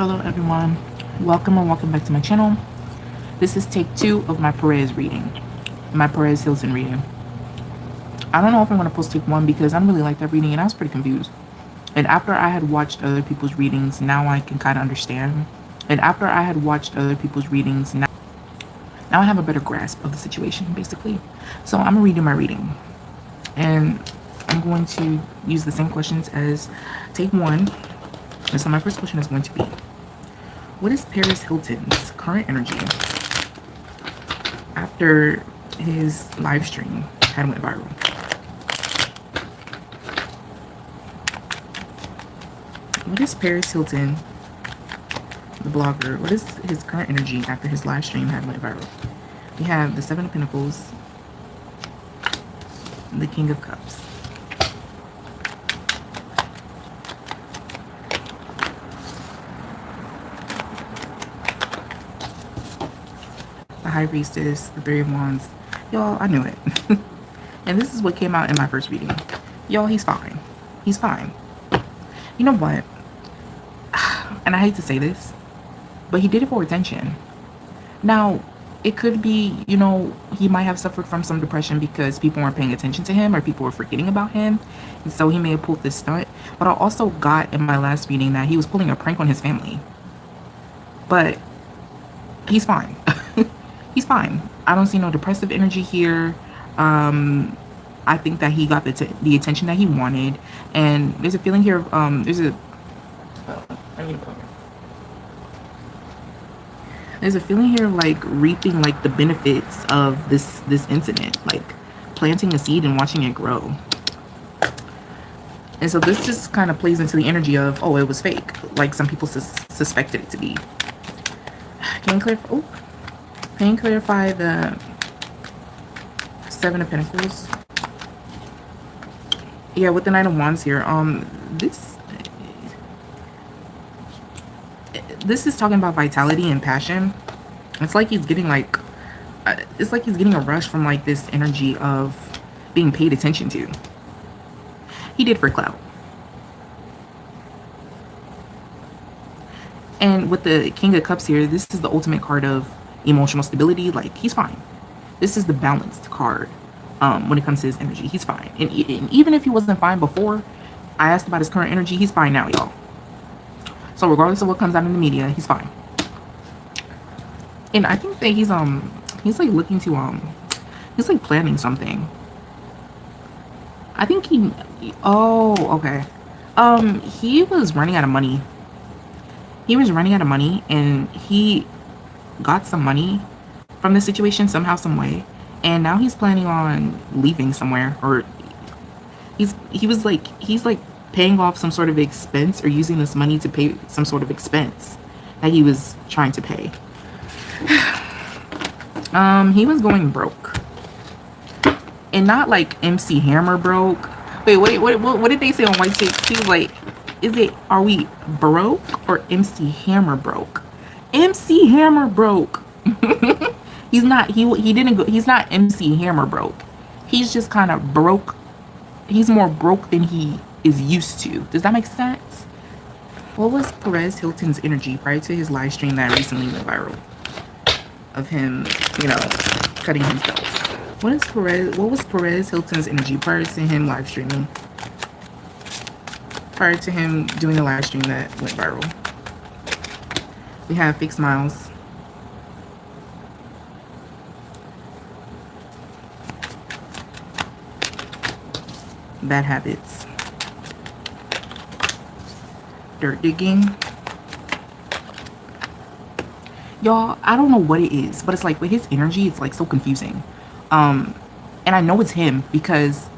Hello everyone, welcome and welcome back to my channel. This is take 2 of my Perez reading, my Perez Hilton reading. I don't know if I'm going to post take 1 because I don't really like that reading and I was pretty confused. And after I had watched other people's readings, now I can kind of understand. And after I had watched other people's readings, now I have a better grasp of the situation basically. So I'm going to redo my reading. And I'm going to use the same questions as take 1. And so my first question is going to be, what is Paris Hilton's current energy after his live stream had went viral? What is Paris Hilton, the blogger, what is his current energy after his live stream had went viral? We have the 7 of Pentacles, the King of Cups. The High Priestess, the 3 of Wands. Y'all, I knew it. And this is what came out in my first reading. Y'all, he's fine. He's fine. You know what? And I hate to say this, but he did it for attention. Now, it could be, you know, he might have suffered from some depression because people weren't paying attention to him or people were forgetting about him. And so he may have pulled this stunt. But I also got in my last reading that he was pulling a prank on his family. But he's fine. He's fine. I don't see no depressive energy here. I think that he got the attention that he wanted. And there's a feeling here of, I need to come here. There's a feeling here of like reaping like the benefits of this incident, like planting a seed and watching it grow. And so this just kind of plays into the energy of, oh, it was fake, like some people suspected it to be. Can you clarify the 7 of Pentacles? Yeah, with the Knight of Wands here, this is talking about vitality and passion. It's like he's getting like, it's like he's getting a rush from like this energy of being paid attention to. He did for clout. And with the King of Cups here, this is the ultimate card of emotional stability. Like, he's fine. This is the balanced card when it comes to his energy. He's fine. And even if he wasn't fine before I asked about his current energy, he's fine now, y'all. So regardless of what comes out in the media, he's fine. And I think that he's like looking to he's like planning something. I think oh, okay. He was running out of money. He was running out of money and he got some money from the situation somehow, some way. And now he's planning on leaving somewhere, or he's like paying off some sort of expense or using this money to pay some sort of expense that he was trying to pay. He was going broke. And not like MC Hammer broke. Wait, what did they say on White Chicks? He was like, are we broke or MC Hammer broke? MC Hammer broke. He's not MC Hammer broke. He's just kind of broke. He's more broke than he is used to. Does that make sense? What was Perez Hilton's energy prior to his live stream that recently went viral? Of him, you know, cutting himself. What was Perez Hilton's energy prior to him live streaming? Prior to him doing a live stream that went viral. We have fake smiles. Bad habits. Dirt digging. Y'all, I don't know what it is, but it's like with his energy, it's like so confusing. And I know it's him because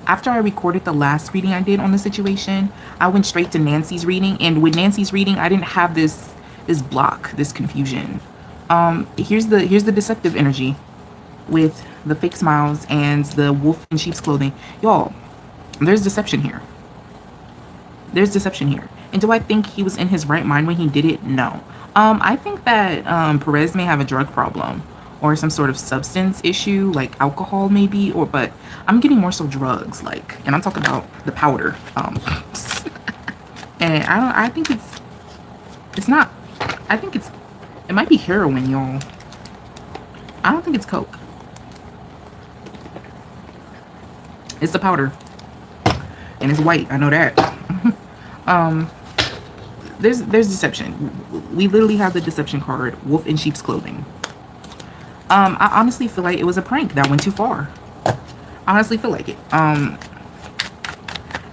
after I recorded the last reading I did on the situation, I went straight to Nancy's reading, and with Nancy's reading, I didn't have this block, this confusion. Here's the deceptive energy with the fake smiles and the wolf in sheep's clothing. Y'all, there's deception here. There's deception here. And do I think he was in his right mind when he did it? No. I think that Perez may have a drug problem or some sort of substance issue, like alcohol maybe, but I'm getting more so drugs, like, and I'm talking about the powder. And I think it's It's not. I think it might be heroin, y'all. I don't think it's coke. It's the powder. And it's white. I know that. There's deception. We literally have the deception card, wolf in sheep's clothing. I honestly feel like it was a prank that went too far. I honestly feel like it.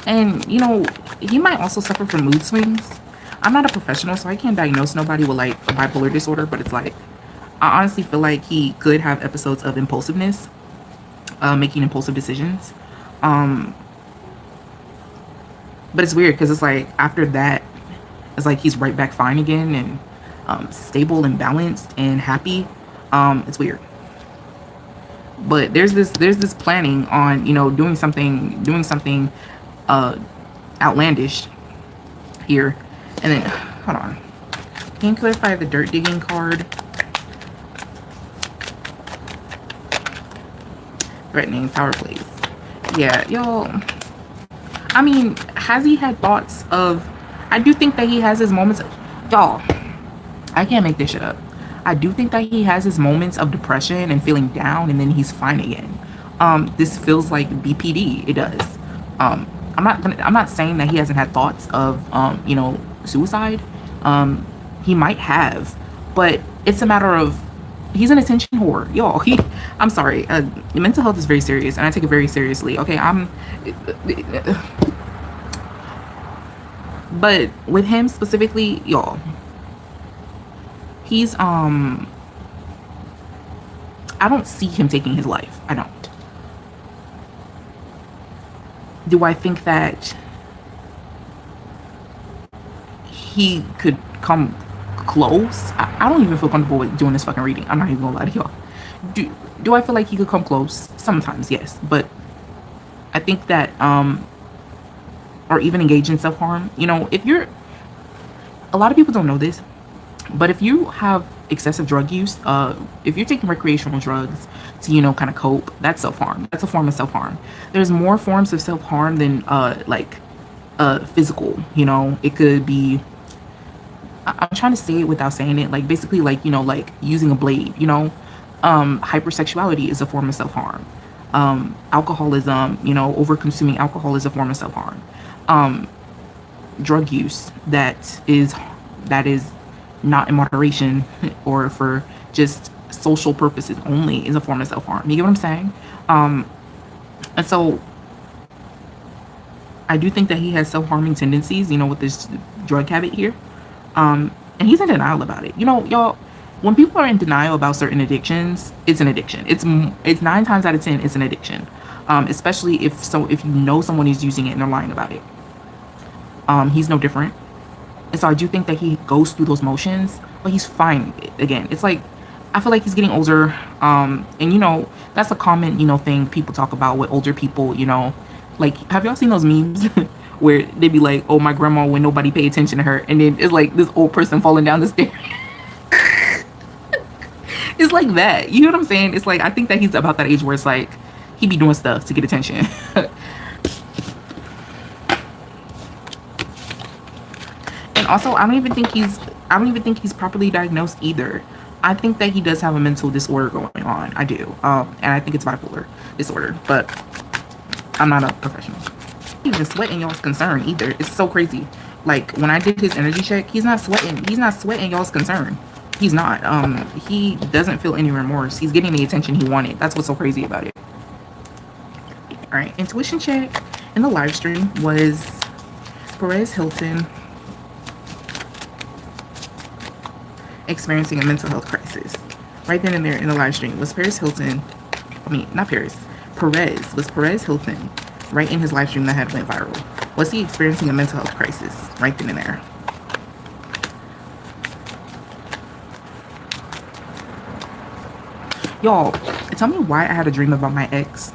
And you know, he might also suffer from mood swings. I'm not a professional, so I can't diagnose nobody with like a bipolar disorder, but it's like, I honestly feel like he could have episodes of impulsiveness, making impulsive decisions. But it's weird because it's like after that, it's like he's right back fine again and stable and balanced and happy. It's weird. But there's this planning on, you know, doing something outlandish here. And then hold on. Can you clarify the dirt digging card? Threatening power plays. Yeah, y'all. I mean, has he had thoughts of, I do think that he has his moments of, y'all, I can't make this shit up. I do think that he has his moments of depression and feeling down, and then he's fine again. This feels like BPD. It does. I'm not saying that he hasn't had thoughts of, you know, suicide. He might have, but it's a matter of, he's an attention whore, y'all. I'm sorry. Mental health is very serious, and I take it very seriously. Okay, but with him specifically, y'all, he's I don't see him taking his life. I don't. Do I think that he could come close? I don't even feel comfortable with doing this fucking reading. I'm not even gonna lie to y'all. Do I feel like he could come close? Sometimes, yes. But I think that or even engage in self-harm. You know, if you're, a lot of people don't know this, but if you have excessive drug use, if you're taking recreational drugs to, you know, kind of cope, that's self-harm. That's a form of self-harm. There's more forms of self-harm than like physical, you know. It could be, I'm trying to say it without saying it, like basically like, you know, like using a blade, you know. Hypersexuality is a form of self-harm. Alcoholism, you know, over consuming alcohol is a form of self-harm. Drug use that is not in moderation or for just social purposes only is a form of self-harm. You get what I'm saying? And so I do think that he has self-harming tendencies, you know, with this drug habit here. And he's in denial about it. You know, y'all, when people are in denial about certain addictions, it's an addiction. It's 9 times out of 10, it's an addiction. Especially if you know someone is using it and they're lying about it. He's no different. And so I do think that he goes through those motions, but he's fine. Again, it's like, I feel like he's getting older. And you know, that's a common, you know, thing people talk about with older people, you know. Like, have y'all seen those memes where they be like, oh, my grandma when nobody pay attention to her, and then it's like this old person falling down the stairs. It's like that. You know what I'm saying? It's like, I think that he's about that age where it's like he be doing stuff to get attention. And also, I don't even think he's properly diagnosed either. I think that he does have a mental disorder going on. I do. And I think it's bipolar disorder, but I'm not a professional. He's even sweating y'all's concern either. It's so crazy. Like, when I did his energy check, he's not sweating. He's not sweating y'all's concern. He's not. He doesn't feel any remorse. He's getting the attention he wanted. That's what's so crazy about it. All right, intuition check in the live stream was Perez Hilton experiencing a mental health crisis. Right then and there in the live stream was Perez Hilton. I mean, not Perez. Perez was Perez Hilton. Right in his live stream that had went viral. Was he experiencing a mental health crisis? Right then and there. Y'all, tell me why I had a dream about my ex.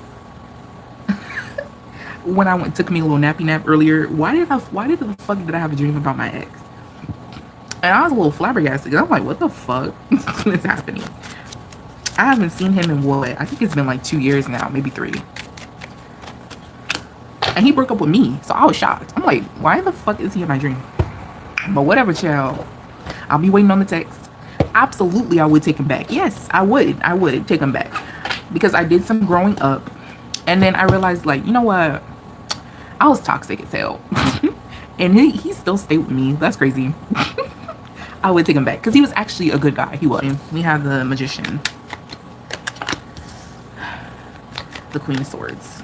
When I took me a little nappy nap earlier, why the fuck did I have a dream about my ex? And I was a little flabbergasted. I'm like, what the fuck is happening? I haven't seen him in what? I think it's been like 2 years now, maybe 3. And he broke up with me, so I was shocked. I'm like, why the fuck is he in my dream? But whatever, child. I'll be waiting on the text. Absolutely, I would take him back. Yes, I would take him back, because I did some growing up, and then I realized, like, you know what, I was toxic as hell. And he still stayed with me. That's crazy. I would take him back because he was actually a good guy. He was. We have the Magician, the Queen of Swords.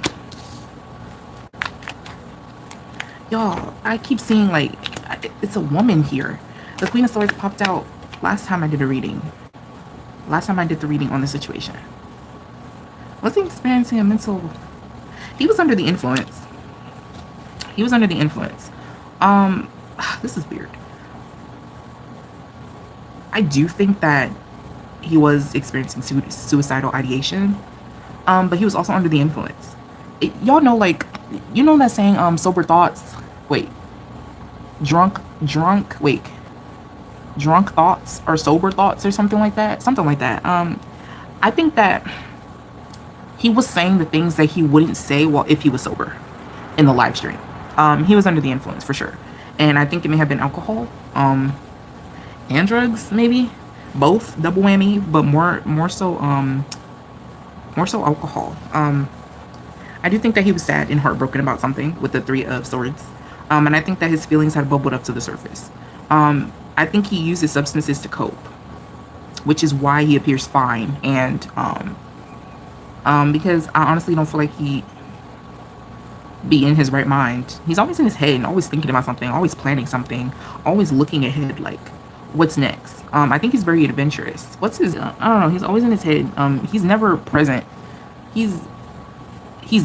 Y'all, I keep seeing, like, it's a woman here. The Queen of Swords popped out last time I did a reading. Last time I did the reading on the situation. Was he experiencing a mental... He was under the influence. He was under the influence. This is weird. I do think that he was experiencing suicidal ideation. But he was also under the influence. Y'all know, like, you know that saying, sober thoughts? Wait. Drunk thoughts or sober thoughts or something like that. Something like that. I think that he was saying the things that he wouldn't say if he was sober in the live stream. He was under the influence for sure. And I think it may have been alcohol, and drugs, maybe. Both, double whammy, but more so alcohol. I do think that he was sad and heartbroken about something with the Three of Swords. And I think that his feelings had bubbled up to the surface. I think he uses substances to cope, which is why he appears fine. And because I honestly don't feel like he be in his right mind. He's always in his head and always thinking about something, always planning something, always looking ahead, like, what's next? I think he's very adventurous. What's his, I don't know, he's always in his head. He's never present. He's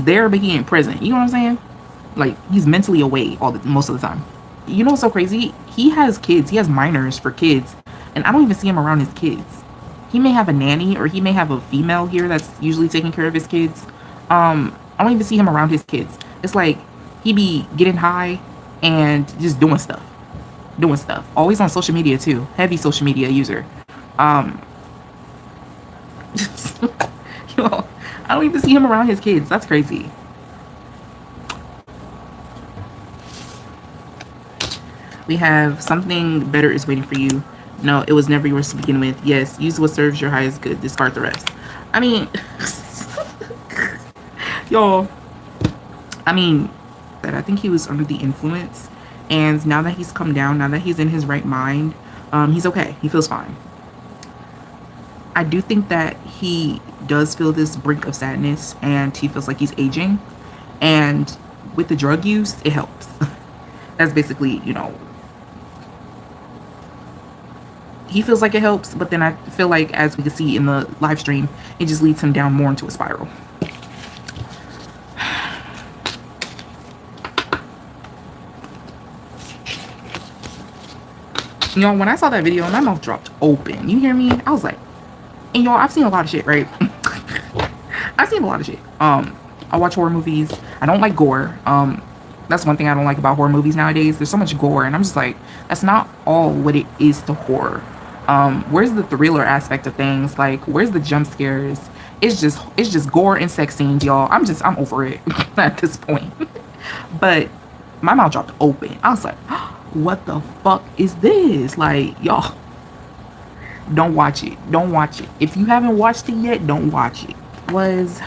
there, but he ain't present. You know what I'm saying? Like, he's mentally away most of the time. You know what's so crazy? He has kids. He has minors for kids. And I don't even see him around his kids. He may have a nanny, or he may have a female here that's usually taking care of his kids. I don't even see him around his kids. It's like he be getting high and just doing stuff. Always on social media too. Heavy social media user. I don't even see him around his kids. That's crazy. We have something better is waiting for you. No, it was never yours to begin with. Yes, use what serves your highest good. Discard the rest. I mean, y'all. That I think he was under the influence, and now that he's come down, now that he's in his right mind, he's okay. He feels fine. I do think that he does feel this brink of sadness, and he feels like he's aging, and with the drug use, it helps. That's basically, he feels like it helps, but then I feel like, as we can see in the live stream, it just leads him down more into a spiral. Y'all, when I saw that video, my mouth dropped open. You hear me? I was like, and y'all, I've seen a lot of shit, right? I've seen a lot of shit. I watch horror movies. I don't like gore. That's one thing I don't like about horror movies nowadays. There's so much gore, and I'm just like, that's not all what it is to horror. Where's the thriller aspect of things? Like, where's the jump scares? It's just gore and sex scenes, y'all. I'm over it at this point. But my mouth dropped open. I was like, what the fuck is this? Like, y'all, don't watch it. Don't watch it. If you haven't watched it yet, don't watch it. Was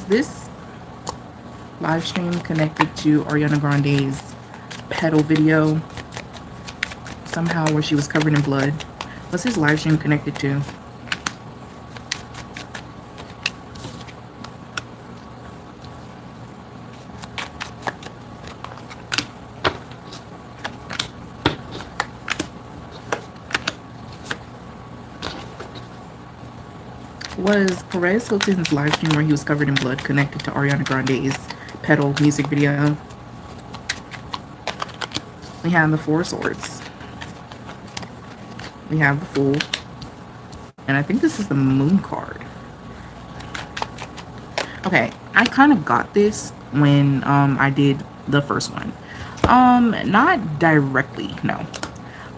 this live stream connected to Ariana Grande's pedal video somehow, where she was covered in blood? What's his live stream connected to? Was Perez Hilton's live stream where he was covered in blood connected to Ariana Grande's pedal music video? We have the Four of Swords. We have the Fool. And I think this is the Moon card. Okay, I kind of got this when I did the first one. Not directly, no.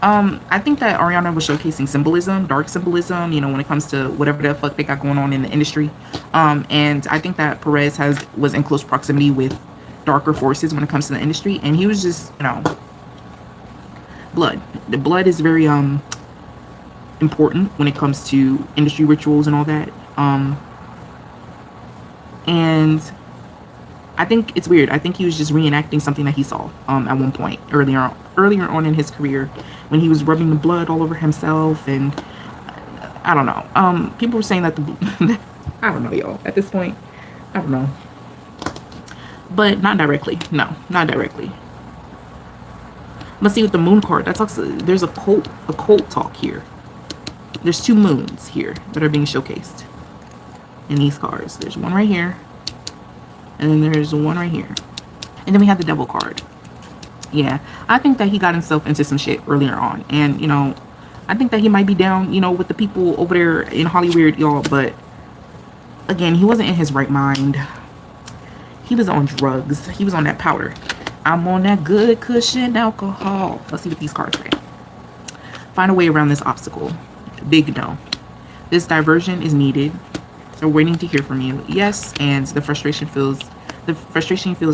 I think that Ariana was showcasing symbolism, dark symbolism, you know, when it comes to whatever the fuck they got going on in the industry. And I think that Perez was in close proximity with darker forces when it comes to the industry, and he was just, you know, blood. The blood is very important when it comes to industry rituals and all that. And I think it's weird. I think he was just reenacting something that he saw at one point earlier on in his career, when he was rubbing the blood all over himself. And I don't know. People were saying that I don't know, y'all. At this point, I don't know. But not directly. No, not directly. Let's see with the moon card. That talks. There's a cult talk here. There's two moons here that are being showcased in these cards. There's one right here, and then there's one right here, and then we have the devil card. Yeah, I think that he got himself into some shit earlier on, and you know, I think that he might be down, you know, with the people over there in Hollywood, y'all. But again, he wasn't in his right mind. He was on drugs. He was on that powder. I'm on that good cushion alcohol. Let's see what these cards say. Find a way around this obstacle. Big no. This diversion is needed. They're waiting to hear from you. Yes, and the frustration feels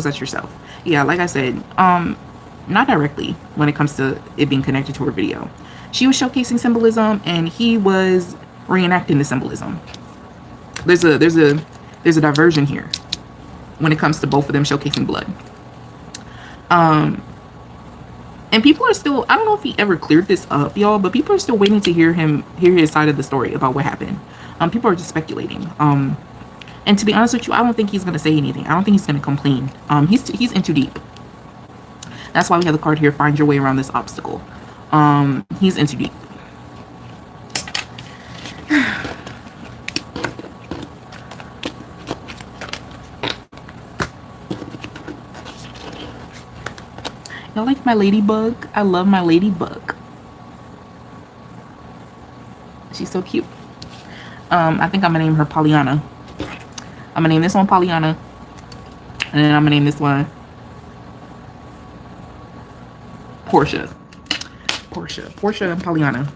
at yourself. Yeah, like I said, not directly when it comes to it being connected to her video. She was showcasing symbolism, and he was reenacting the symbolism. There's a diversion here when it comes to both of them showcasing blood. And people are still, I don't know if he ever cleared this up, y'all, but people are still waiting to hear his side of the story about what happened. People are just speculating. And to be honest with you, I don't think he's going to say anything. I don't think he's going to complain. He's in too deep. That's why we have the card here, find your way around this obstacle. He's in too deep. Y'all like my ladybug? I love my ladybug. She's so cute. I think I'm gonna name her Pollyanna. I'm gonna name this one Pollyanna, and then I'm gonna name this one Portia and Pollyanna.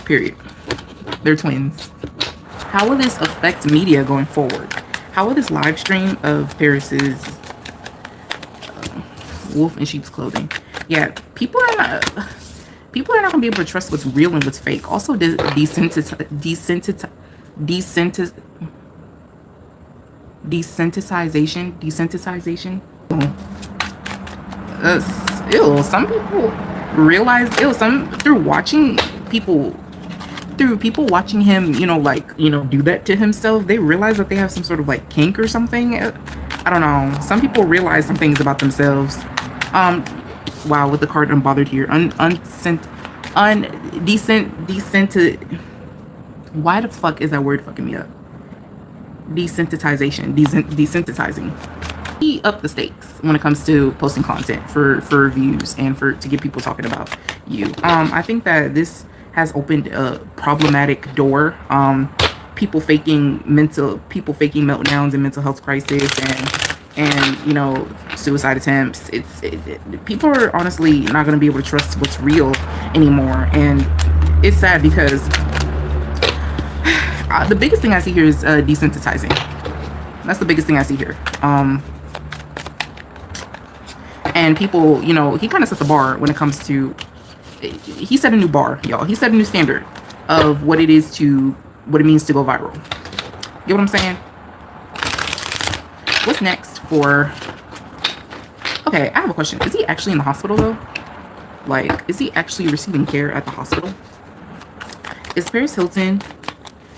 Period. They're twins. How will this affect media going forward? How will this live stream of Perez's wolf in sheep's clothing? Yeah, people are not gonna be able to trust what's real and what's fake. Also, desensitization. Ew. Some people realize through people watching him, you know, like, you know, do that to himself, they realize that they have some sort of like kink or something. I don't know. Some people realize some things about themselves. Wow, with the card unbothered here. Why the fuck is that word fucking me up? Desensitizing. He upped the stakes when it comes to posting content for views and to get people talking about you. I think that this has opened a problematic door. People faking meltdowns and mental health crisis and you know, suicide attempts. People are honestly not going to be able to trust what's real anymore, and it's sad because the biggest thing I see here is desensitizing. That's the biggest thing I see here. And people, you know, he kind of set the bar when it comes to, he set a new bar, y'all. He set a new standard of what it means to go viral. Get what I'm saying? What's next for... Okay, I have a question. Is he actually in the hospital, though? Like, is he actually receiving care at the hospital? Is Paris Hilton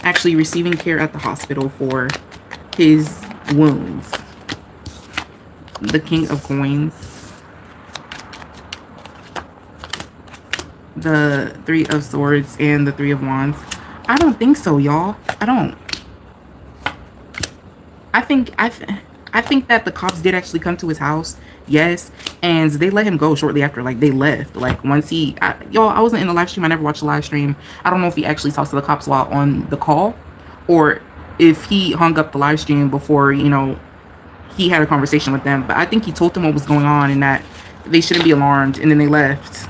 actually receiving care at the hospital for his wounds? The King of Coins. The Three of Swords and the Three of Wands. I don't think so, y'all. I don't. I think that the cops did actually come to his house, yes, and they let him go shortly after. Like, they left. Like, once y'all, I wasn't in the live stream. I never watched the live stream. I don't know if he actually talked to the cops while on the call, or if he hung up the live stream before, you know, he had a conversation with them. But I think he told them what was going on and that they shouldn't be alarmed, and then they left.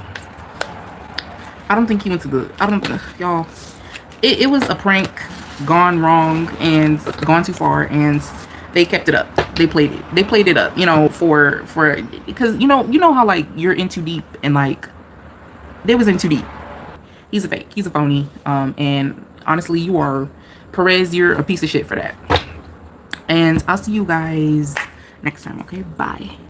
I don't think he went to the, I don't, y'all, it was a prank gone wrong and gone too far, and they kept it up. They played it up, you know, for because you know how like you're in too deep, and like they was in too deep. He's a fake. He's a phony. And honestly, you are, Perez, you're a piece of shit for that. And I'll see you guys next time. Okay, bye.